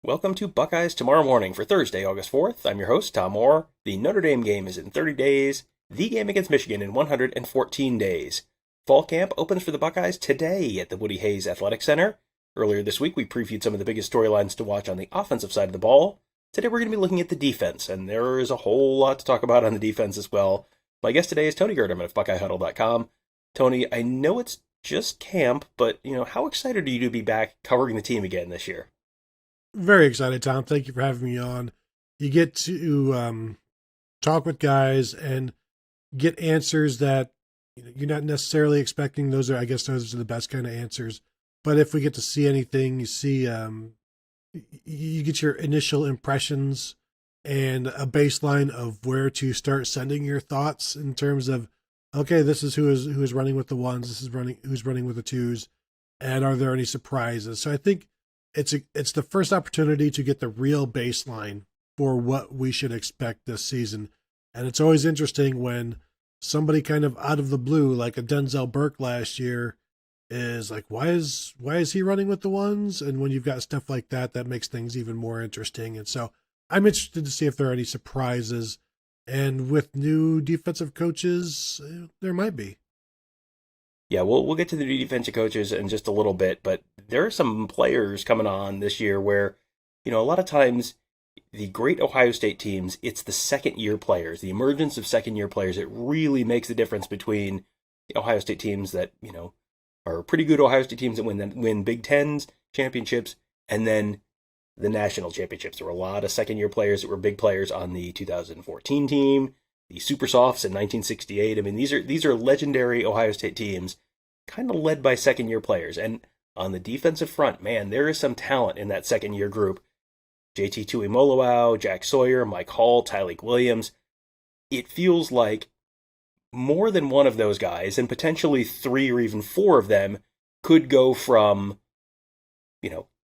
Welcome to Buckeyes Tomorrow Morning for Thursday, August 4th. I'm your host, Tom Orr. The Notre Dame game is in 30 days, the game against Michigan in 114 days. Fall camp opens for the Buckeyes today at the Woody Hayes Athletic Center. Earlier this week, we previewed some of the biggest storylines to watch on the offensive side of the ball. Today, we're going to be looking at the defense, and there is a whole lot to talk about on the defense as well. My guest today is Tony Gerdeman of BuckeyeHuddle.com. Tony, I know it's just camp, but how excited are you to be back covering the team again this year? Very excited, Tom. Thank you for having me on. You get to talk with guys and get answers that you're not necessarily expecting. Those are the best kind of answers. But if we get to see anything, you see, you get your initial impressions and a baseline of where to start sending your thoughts in terms of, okay, this is who is running with the ones, this is who's running with the twos, and are there any surprises? So I think it's the first opportunity to get the real baseline for what we should expect this season. And it's always interesting when somebody kind of out of the blue, like a Denzel Burke last year, is like, why is he running with the ones? And when you've got stuff like that, that makes things even more interesting. And so I'm interested to see if there are any surprises. And with new defensive coaches, there might be. Yeah, we'll get to the new defensive coaches in just a little bit, but there are some players coming on this year where, a lot of times the great Ohio State teams, it's the second year players, the emergence of second year players. It really makes the difference between the Ohio State teams that, are pretty good Ohio State teams that win Big Tens championships and then the national championships. There were a lot of second year players that were big players on the 2014 team, the Super Softs in 1968. I mean, these are legendary Ohio State teams, kind of led by second year players. And on the defensive front, man, there is some talent in that second year group. JT Tuimoloau, Jack Sawyer, Mike Hall, Tyleik Williams. It feels like more than one of those guys, and potentially three or even four of them, could go from,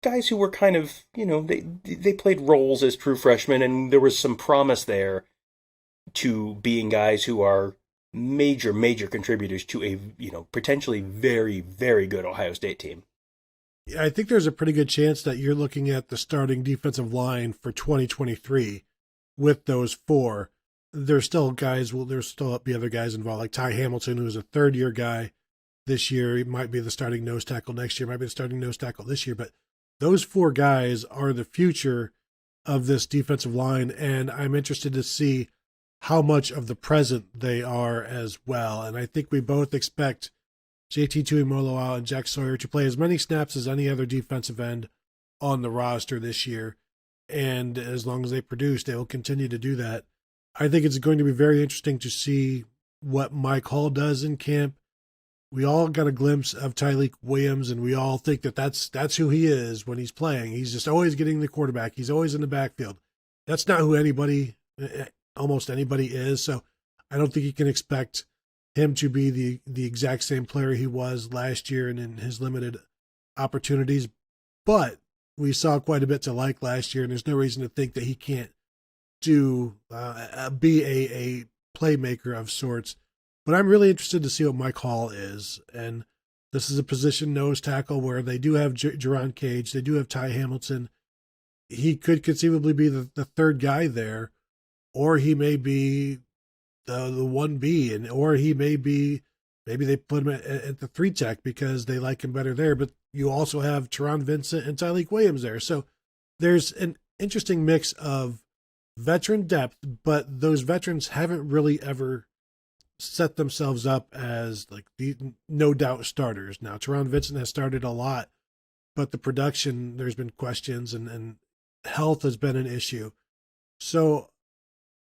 guys who were kind of, they played roles as true freshmen, and there was some promise there, to being guys who are major contributors to a, potentially very, very good Ohio State team. I think there's a pretty good chance that you're looking at the starting defensive line for 2023 with those four. There's still be other guys involved, like Ty Hamilton, who's a third year guy this year. He might be the starting nose tackle next year, might be the starting nose tackle this year. But those four guys are the future of this defensive line. And I'm interested to see how much of the present they are as well. And I think we both expect JT Tuimoloau and Jack Sawyer to play as many snaps as any other defensive end on the roster this year. And as long as they produce, they will continue to do that. I think it's going to be very interesting to see what Mike Hall does in camp. We all got a glimpse of Tyleik Williams, and we all think that that's who he is when he's playing. He's just always getting the quarterback. He's always in the backfield. That's not who almost anybody is. So I don't think you can expect him to be the exact same player he was last year and in his limited opportunities. But we saw quite a bit to like last year, and there's no reason to think that he can't be a playmaker of sorts. But I'm really interested to see what Mike Hall is. And this is a position nose tackle where they do have Jerron Cage. They do have Ty Hamilton. He could conceivably be the third guy there, or he may be the 1B, or he may be, maybe they put him at the 3 tech because they like him better there. But you also have Teron Vincent and Tyleik Williams there. So there's an interesting mix of veteran depth, but those veterans haven't really ever set themselves up as like the no doubt starters. Now, Teron Vincent has started a lot, but the production, there's been questions, and health has been an issue. So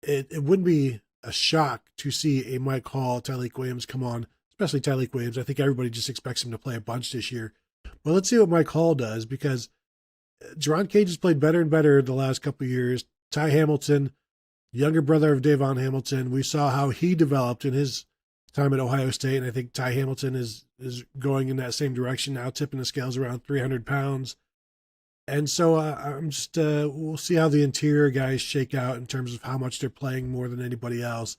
it wouldn't be a shock to see a Mike Hall, Tyleik Williams come on, especially Tyleik Williams. I think everybody just expects him to play a bunch this year. But let's see what Mike Hall does, because Jerron Cage has played better and better the last couple of years. Ty Hamilton, younger brother of Davon Hamilton, we saw how he developed in his time at Ohio State, and I think Ty Hamilton is going in that same direction now, tipping the scales around 300 pounds. And so I'm just we'll see how the interior guys shake out in terms of how much they're playing more than anybody else.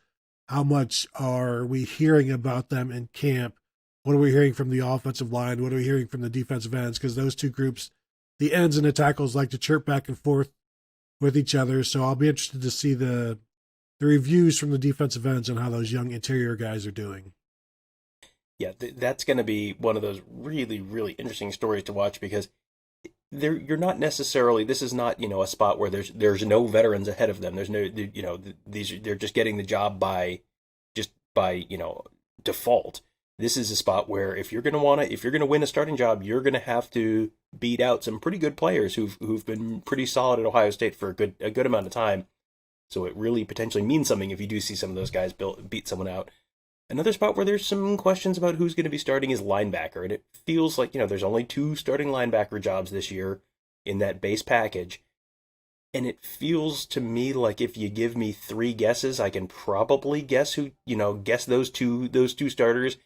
How much are we hearing about them in camp? What are we hearing from the offensive line? What are we hearing from the defensive ends? Because those two groups the ends and the tackles like to chirp back and forth with each other. So I'll be interested to see the reviews from the defensive ends on how those young interior guys are doing. Yeah, that's going to be one of those really, really interesting stories to watch because you're not necessarily, this is not, a spot where there's no veterans ahead of them. There's no, they're just getting the job by default. This is a spot where if you're going to win a starting job, you're going to have to beat out some pretty good players who've been pretty solid at Ohio State for a good amount of time. So it really potentially means something if you do see some of those guys beat someone out. Another spot where there's some questions about who's going to be starting is linebacker, and it feels like, there's only 2 starting linebacker jobs this year in that base package. And it feels to me like if you give me 3 guesses, I can probably guess guess those two starters.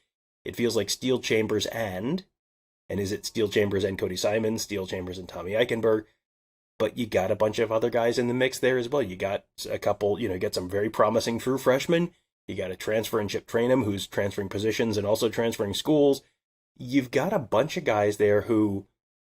It feels like Steel Chambers and is it Steel Chambers and Cody Simon, Steel Chambers and Tommy Eichenberg? But you got a bunch of other guys in the mix there as well. You got a couple, get some very promising true freshmen. You got a transfer and Chip Trainum who's transferring positions and also transferring schools. You've got a bunch of guys there who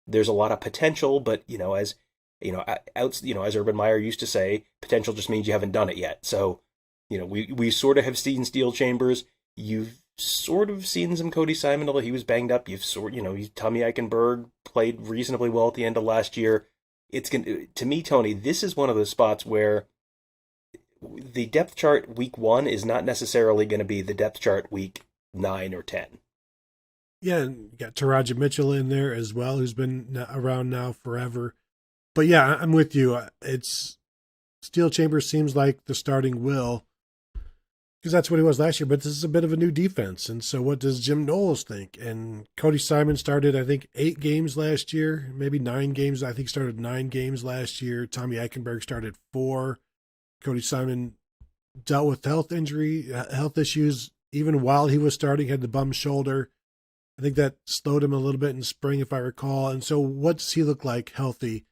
there's a lot of potential, but as Urban Meyer used to say, potential just means you haven't done it yet. So, we sort of have seen Steel Chambers. You've sort of seen some Cody Simon, although he was banged up. Tommy Eichenberg played reasonably well at the end of last year. To me, Tony, this is one of those spots where the depth chart week 1 is not necessarily going to be the depth chart week 9 or 10. Yeah, and you got Taraja Mitchell in there as well, who's been around now forever. But yeah, I'm with you. It's Steel Chambers seems like the starting will, because that's what he was last year. But this is a bit of a new defense, and so what does Jim Knowles think? And Cody Simon started, I think, 8 games last year, maybe 9 games. I think started 9 games last year. Tommy Eichenberg started 4. Cody Simon dealt with health issues even while he was starting, had the bum shoulder. I think that slowed him a little bit in spring, if I recall. And so what does he look like healthy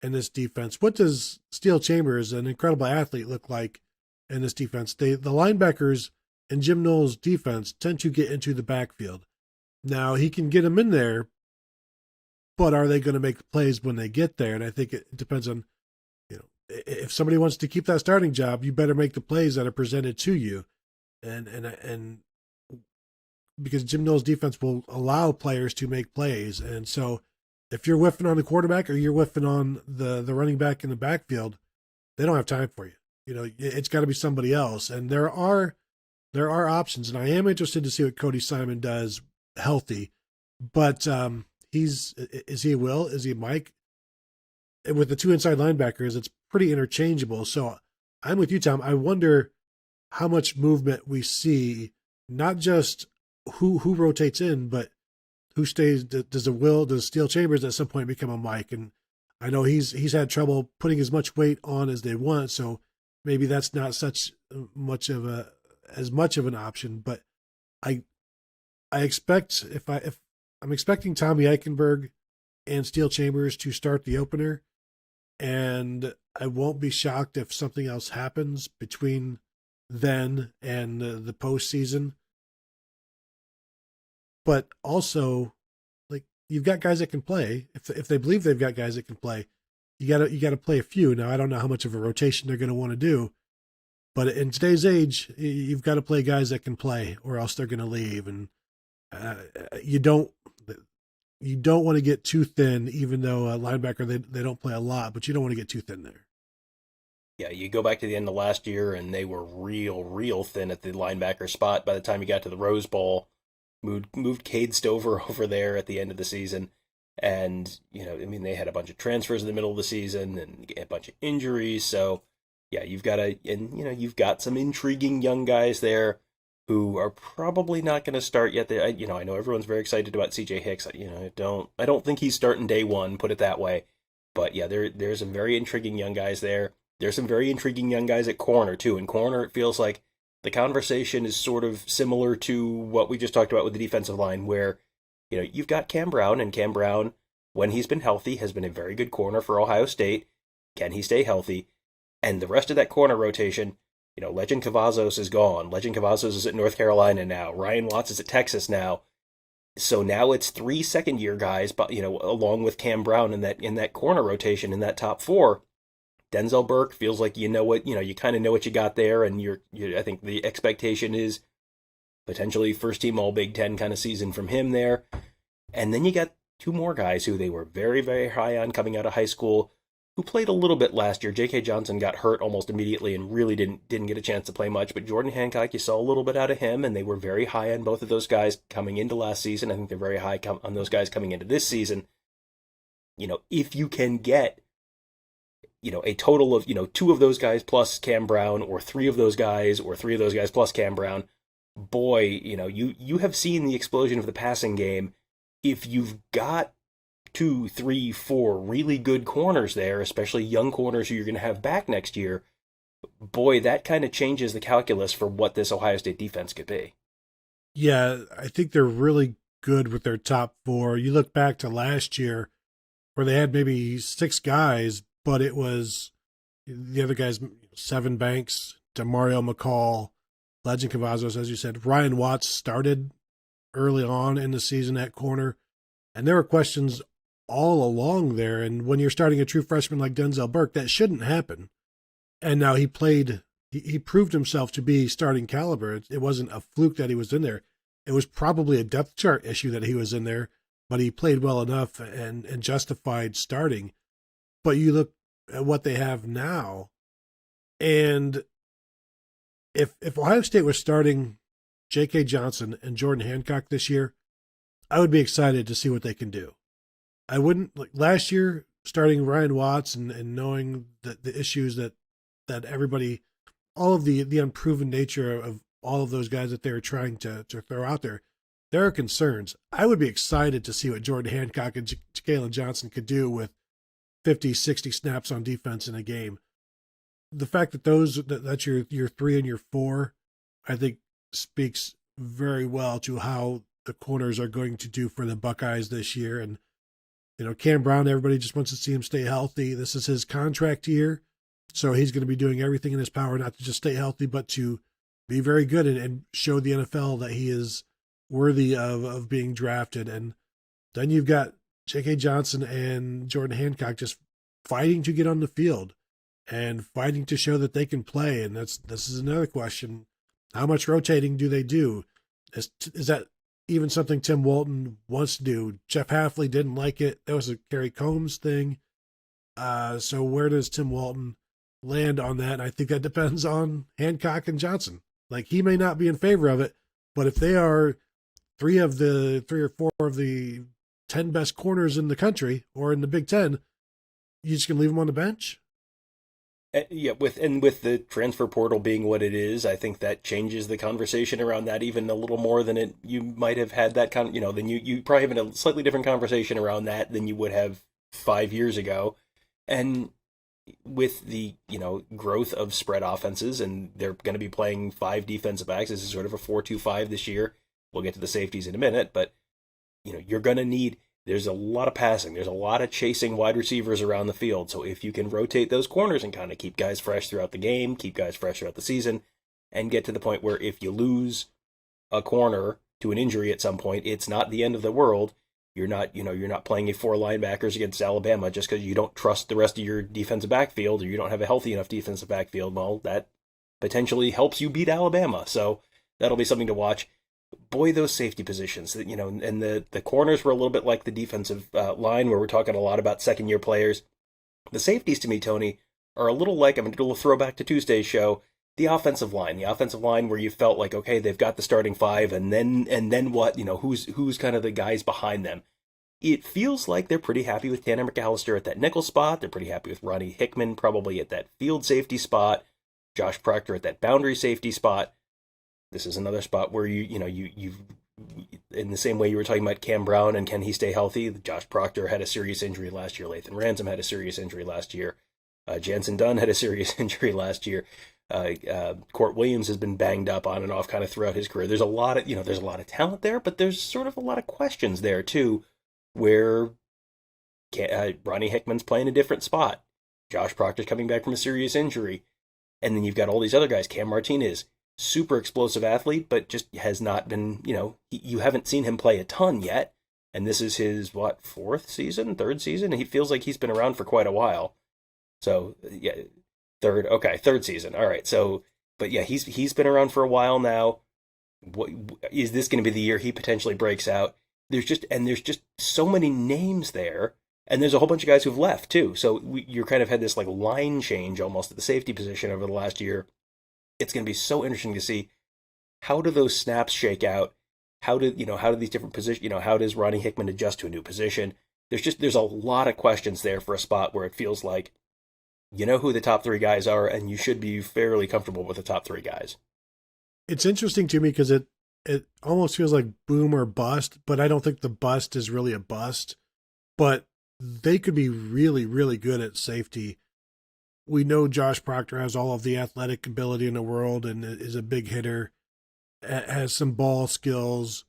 in this defense? What does Steel Chambers, an incredible athlete, look like in this defense? The linebackers in Jim Knowles' defense tend to get into the backfield. Now, he can get them in there, but are they going to make plays when they get there? And I think it depends on, if somebody wants to keep that starting job, you better make the plays that are presented to you. And because Jim Knowles' defense will allow players to make plays. And so if you're whiffing on the quarterback or you're whiffing on the running back in the backfield, they don't have time for you. It's got to be somebody else. And there are options. And I am interested to see what Cody Simon does healthy. But is he a Will? Is he a Mike? With the 2 inside linebackers, it's pretty interchangeable. So I'm with you, Tom. I wonder how much movement we see, not just who rotates in, but who stays. Does Steel Chambers at some point become a Mike? And I know he's had trouble putting as much weight on as they want, so maybe that's not as much of an option. But I expect if I'm expecting Tommy Eichenberg and Steel Chambers to start the opener, and I won't be shocked if something else happens between then and the postseason. But also, like, you've got guys that can play. If they believe they've got guys that can play, you gotta play a few. Now, I don't know how much of a rotation they're going to want to do, but in today's age, you've got to play guys that can play, or else they're going to leave. And you don't want to get too thin, even though a linebacker they don't play a lot, but you don't want to get too thin there. Yeah, you go back to the end of last year, and they were real thin at the linebacker spot. By the time you got to the Rose Bowl, moved Cade Stover over there at the end of the season. And, they had a bunch of transfers in the middle of the season and a bunch of injuries. So, yeah, you've got some intriguing young guys there who are probably not going to start yet. I know everyone's very excited about CJ Hicks. I don't think he's starting day one, put it that way. But yeah, there's some very intriguing young guys there. There's some very intriguing young guys at corner too. In corner, it feels like the conversation is sort of similar to what we just talked about with the defensive line, where, you've got Cam Brown, and Cam Brown, when he's been healthy, has been a very good corner for Ohio State. Can he stay healthy? And the rest of that corner rotation, Legend Cavazos is gone. Legend Cavazos is at North Carolina now. Ryan Watts is at Texas now. So now it's 3 second-year guys, but along with Cam Brown in that corner rotation in that top four. Denzel Burke feels like you kind of know what you got there, and I think the expectation is potentially first team All Big Ten kind of season from him there. And then you got two more guys who they were very, very high on coming out of high school, who played a little bit last year. J.K. Johnson got hurt almost immediately and really didn't get a chance to play much. But Jordan Hancock, you saw a little bit out of him, and they were very high on both of those guys coming into last season. I think they're very high on those guys coming into this season. If you can get, a total of, two of those guys plus Cam Brown, or three of those guys plus Cam Brown, boy, you have seen the explosion of the passing game. If you've got 2, 3, 4 really good corners there, especially young corners who you're going to have back next year, boy, that kind of changes the calculus for what this Ohio State defense could be. Yeah, I think they're really good with their top four. You look back to last year where they had maybe 6 guys, but it was the other guys, Seven Banks, Demario McCall, Legend Cavazos, as you said. Ryan Watts started early on in the season at corner, and there were questions all along there. And when you're starting a true freshman like Denzel Burke, that shouldn't happen. And now he proved himself to be starting caliber. It wasn't a fluke that he was in there. It was probably a depth chart issue that he was in there, but he played well enough and justified starting. But you look at what they have now, and if Ohio State was starting J.K. Johnson and Jordan Hancock this year, I would be excited to see what they can do. I wouldn't, like last year, starting Ryan Watts and knowing that the issues that everybody, all of the unproven nature of all of those guys that they were trying to throw out there are concerns. I would be excited to see what Jordan Hancock and Jalen Johnson could do with 50, 60 snaps on defense in a game. The fact that that's your 3 and your 4, I think speaks very well to how the corners are going to do for the Buckeyes this year. And, Cam Brown, everybody just wants to see him stay healthy. This is his contract year, so he's going to be doing everything in his power not to just stay healthy, but to be very good and show the NFL that he is worthy of being drafted. And then you've got J.K. Johnson and Jordan Hancock just fighting to get on the field and fighting to show that they can play. And this is another question. How much rotating do they do? Is that even something Tim Walton wants to do? Jeff Hafley didn't like it. That was a Kerry Combs thing. So where does Tim Walton land on that? And I think that depends on Hancock and Johnson. Like, he may not be in favor of it, but if they are 3 or 4 of the 10 best corners in the country or in the Big Ten, you just gonna leave them on the bench? Yeah, with the transfer portal being what it is, I think that changes the conversation around that even a little more than you might have had that then you probably have a slightly different conversation around that than you would have 5 years ago. And with the, growth of spread offenses, and they're going to be playing 5 defensive backs. This is sort of a 4-2-5 this year. We'll get to the safeties in a minute, but you're going to need, there's a lot of passing. There's a lot of chasing wide receivers around the field. So if you can rotate those corners and kind of keep guys fresh throughout the game, keep guys fresh throughout the season, and get to the point where if you lose a corner to an injury at some point, it's not the end of the world. You're not playing a 4 linebackers against Alabama just because you don't trust the rest of your defensive backfield, or you don't have a healthy enough defensive backfield. Well, that potentially helps you beat Alabama. So that'll be something to watch. Boy, those safety positions, and the corners were a little bit like the defensive line, where we're talking a lot about second-year players. The safeties, to me, Tony, are a little like, I'm going to do a little throwback to Tuesday's show, the offensive line where you felt like, okay, they've got the starting 5, and then what? Who's kind of the guys behind them? It feels like they're pretty happy with Tanner McAllister at that nickel spot. They're pretty happy with Ronnie Hickman probably at that field safety spot. Josh Proctor at that boundary safety spot. This is another spot where you've in the same way you were talking about Cam Brown and can he stay healthy. Josh Proctor had a serious injury last year. Lathan Ransom had a serious injury last year. Jansen Dunn had a serious injury last year. Court Williams has been banged up on and off kind of throughout his career. There's a lot of talent there, but there's sort of a lot of questions there too, where Ronnie Hickman's playing a different spot. Josh Proctor's coming back from a serious injury. And then you've got all these other guys, Cam Martinez, super explosive athlete, but just has not been, you haven't seen him play a ton yet. And this is his, what, fourth season, third season? He feels like he's been around for quite a while. So, yeah, third season. All right. So, but yeah, he's been around for a while now. What is this going to be the year he potentially breaks out? There's just so many names there, and there's a whole bunch of guys who've left too. So you're kind of had this like line change almost at the safety position over the last year. It's going to be so interesting to see how do those snaps shake out. How do these different positions? How does Ronnie Hickman adjust to a new position? There's a lot of questions there for a spot where it feels like you know who the top three guys are, and you should be fairly comfortable with the top three guys. It's interesting to me because it almost feels like boom or bust, but I don't think the bust is really a bust. But they could be really, really good at safety. We know Josh Proctor has all of the athletic ability in the world and is a big hitter, has some ball skills,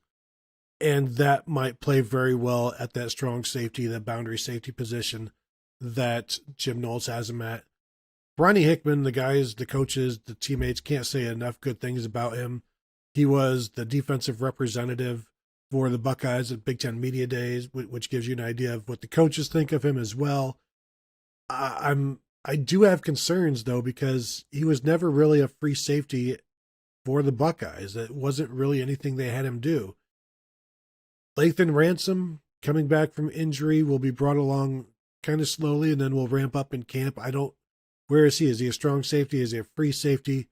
and that might play very well at that strong safety, that boundary safety position that Jim Knowles has him at. Ronnie Hickman, the guys, the coaches, the teammates can't say enough good things about him. He was the defensive representative for the Buckeyes at Big Ten Media Days, which gives you an idea of what the coaches think of him as well. I do have concerns though, because he was never really a free safety for the Buckeyes. It wasn't really anything they had him do. Lathan Ransom, coming back from injury, will be brought along kind of slowly and then will ramp up in camp. Where is he? Is he a strong safety? Is he a free safety?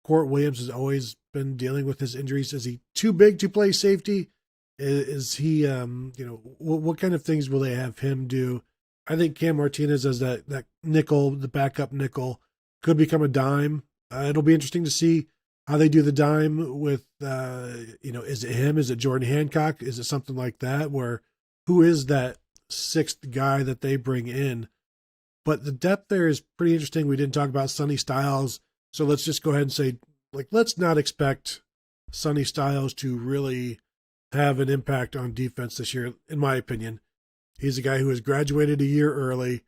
Court Williams has always been dealing with his injuries. Is he too big to play safety? Is he, what kind of things will they have him do? I think Cam Martinez as that nickel, the backup nickel, could become a dime. It'll be interesting to see how they do the dime with, is it him? Is it Jordan Hancock? Is it something like that? Who is that sixth guy that they bring in? But the depth there is pretty interesting. We didn't talk about Sonny Styles, so let's just go ahead and say, let's not expect Sonny Styles to really have an impact on defense this year, in my opinion. He's a guy who has graduated a year early,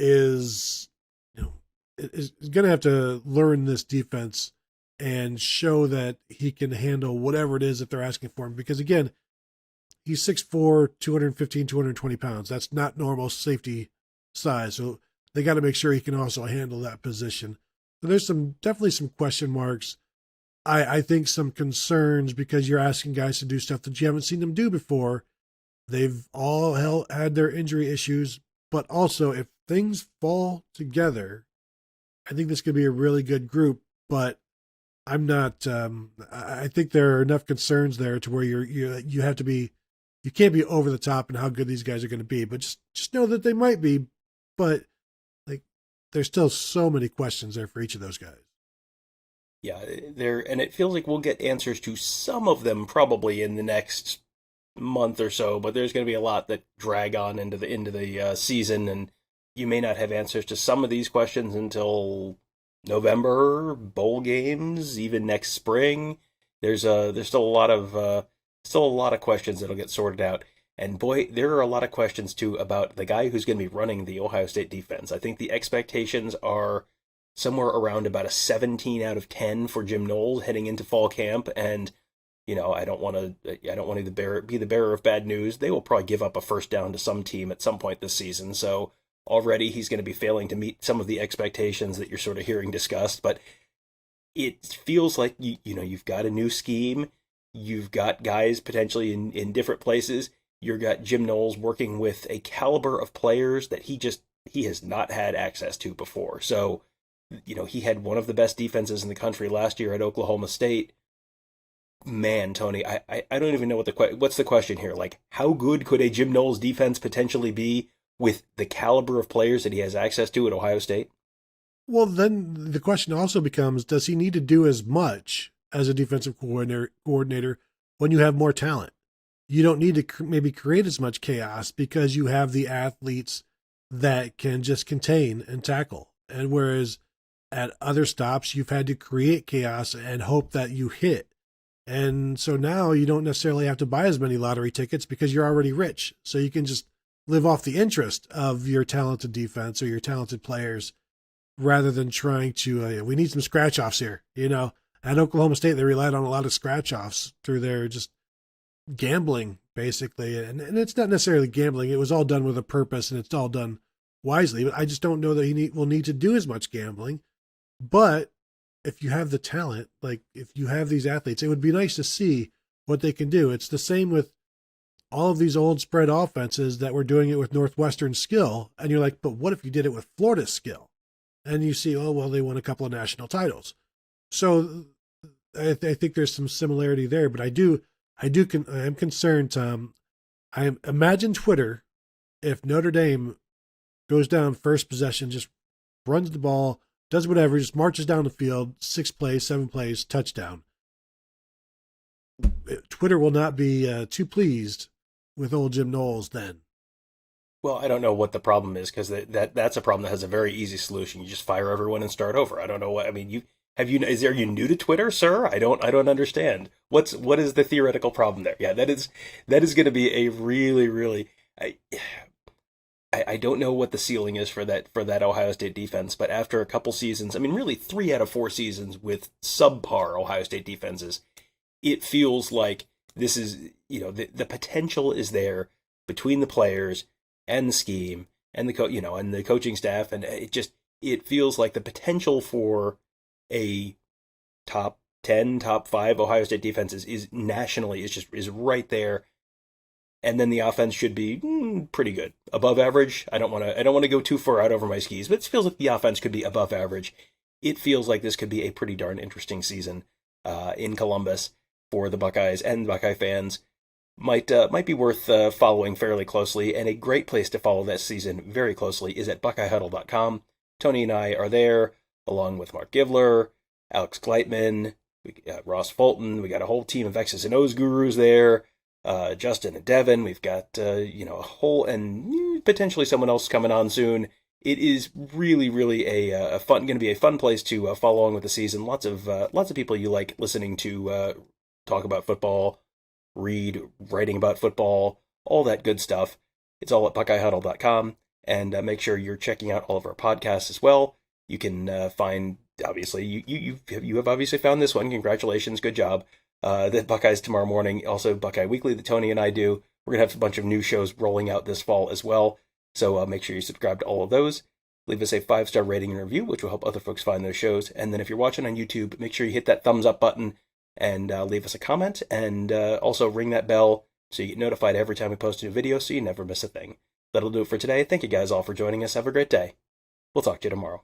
is going to have to learn this defense and show that he can handle whatever it is that they're asking for him. Because, again, he's 6'4", 215, 220 pounds. That's not normal safety size. So they got to make sure he can also handle that position. So there's definitely some question marks. I think some concerns because you're asking guys to do stuff that you haven't seen them do before. They've all had their injury issues, but also if things fall together, I think this could be a really good group. But I'm not. I think there are enough concerns there to where you have to be. You can't be over the top in how good these guys are going to be, but just know that they might be. But there's still so many questions there for each of those guys. Yeah, and it feels like we'll get answers to some of them probably in the next month or so, but there's going to be a lot that drag on into the season, and you may not have answers to some of these questions until November, bowl games, even next spring. There's still a lot of questions that'll get sorted out. And boy, there are a lot of questions too about the guy who's going to be running the Ohio State defense. I think the expectations are somewhere around about a 17 out of 10 for Jim Knowles heading into fall camp. And I don't want to be the bearer of bad news. They will probably give up a first down to some team at some point this season. So already he's going to be failing to meet some of the expectations that you're sort of hearing discussed. But it feels like you've got a new scheme. You've got guys potentially in different places. You've got Jim Knowles working with a caliber of players that he has not had access to before. So, he had one of the best defenses in the country last year at Oklahoma State. Man, Tony, I don't even know what's the question here. Like, how good could a Jim Knowles defense potentially be with the caliber of players that he has access to at Ohio State? Well, then the question also becomes, does he need to do as much as a defensive coordinator when you have more talent? You don't need to maybe create as much chaos because you have the athletes that can just contain and tackle. And whereas at other stops, you've had to create chaos and hope that you hit. And so now you don't necessarily have to buy as many lottery tickets because you're already rich. So you can just live off the interest of your talented defense or your talented players rather than trying to, we need some scratch offs here, At Oklahoma State, they relied on a lot of scratch offs through their just gambling, basically. And it's not necessarily gambling. It was all done with a purpose and it's all done wisely. But I just don't know that he will need to do as much gambling. But if you have the talent, like if you have these athletes, it would be nice to see what they can do. It's the same with all of these old spread offenses that were doing it with Northwestern skill. And you're like, but what if you did it with Florida's skill? And you see, oh, well, they won a couple of national titles. So I think there's some similarity there, but I am concerned, Tom. Imagine Twitter if Notre Dame goes down first possession, just runs the ball, does whatever, just marches down the field, 6 plays, 7 plays, touchdown. Twitter will not be too pleased with old Jim Knowles then. Well, I don't know what the problem is because that's a problem that has a very easy solution. You just fire everyone and start over. I don't know what I mean. Are you new to Twitter, sir? I don't understand. What is the theoretical problem there? Yeah, that is going to be a really I don't know what the ceiling is for that Ohio State defense, but after a couple seasons, I mean, really 3 out of 4 seasons with subpar Ohio State defenses, it feels like this is, the potential is there between the players and the scheme and and the coaching staff, and it feels like the potential for a top 10, top 5 Ohio State defense is nationally is right there. And then the offense should be pretty good, above average. I don't want to go too far out over my skis, but it feels like the offense could be above average. It feels like this could be a pretty darn interesting season in Columbus for the Buckeyes, and Buckeye fans might be worth following fairly closely. And a great place to follow this season very closely is at BuckeyeHuddle.com. Tony and I are there, along with Mark Givler, Alex Gleitman, Ross Fulton. We got a whole team of X's and O's gurus there. Justin and Devin. We've got a whole, and potentially someone else coming on soon. It is really going to be a fun place to follow along with the season. Lots of people you like listening to talk about football, read, writing about football, all that good stuff. It's all at BuckeyeHuddle.com, and make sure you're checking out all of our podcasts as well. You can find, obviously, you have obviously found this one. Congratulations, good job. The Buckeyes tomorrow morning, also Buckeye Weekly that Tony and I do. We're going to have a bunch of new shows rolling out this fall as well, so make sure you subscribe to all of those. Leave us a 5-star rating and review, which will help other folks find those shows. And then if you're watching on YouTube, make sure you hit that thumbs up button and leave us a comment, and also ring that bell so you get notified every time we post a new video so you never miss a thing. That'll do it for today. Thank you guys all for joining us. Have a great day. We'll talk to you tomorrow.